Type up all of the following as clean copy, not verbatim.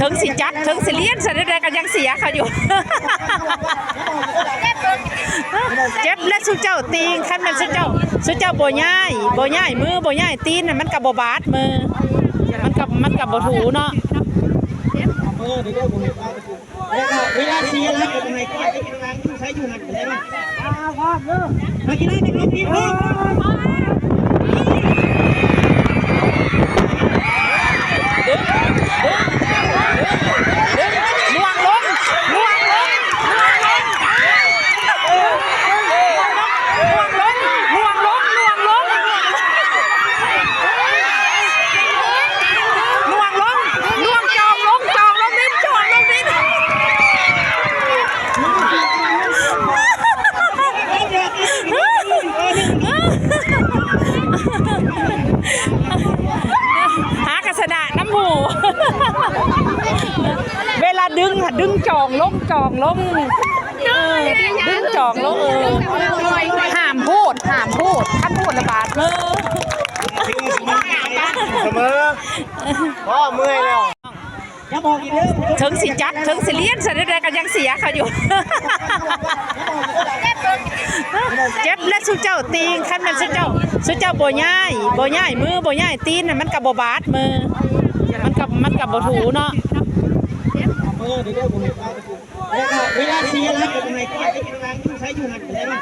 ถึงสิจัดถึงสิเลี้ยนสันใดกันยังเสียเขาอยู่เจ็บและสุเจ้าตีงขั้นมันสุเจ้าบ่ย่ายมือบ่ย่ายตีนน่ะมันกับบาดมือมันกับบ่ถูเนาะเวลาเสียแล้วเป็นไงก็จะเป็นการใช้อยู่หันได้ไหมพร้อมเด้อมากินได้ไหมพี่พ่อลวงลงหากระสดาน้ำหูเวลาดึงจองลงดึงจองลงห้ามพูดท่านพูดระบาดเลยเสมอพ่อเมื่อยแล้วถึงสิจัดถึงสิเลี้ยนสันใดกันยังเสียเขาอยู่เจ็บและสุเจ้าตีงขั้นมันสุเจ้าบ่ย่ายมือบ่ย่ายตีนน่ะมันกับบาดมือมันกับบ่ถูเนาะเวลาเสียแล้วเป็นไงก็จะเป็นการใช้อยู่หันได้ไหม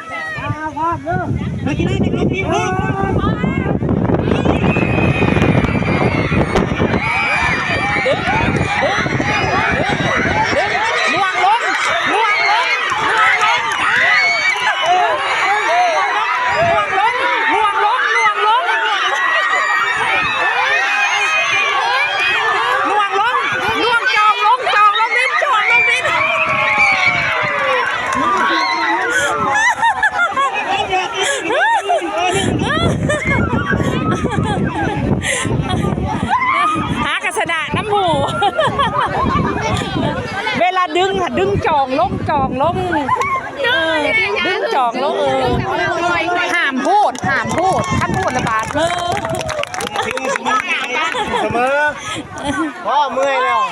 พร้อมเด้อมากินได้ไหมพี่พ่อหากระสดาน้ำหูเวลาดึงจองลงดึงจองลงห้ามพูดท่านพูดระบาดเลยเสมอพ่อเมื่อยแล้ว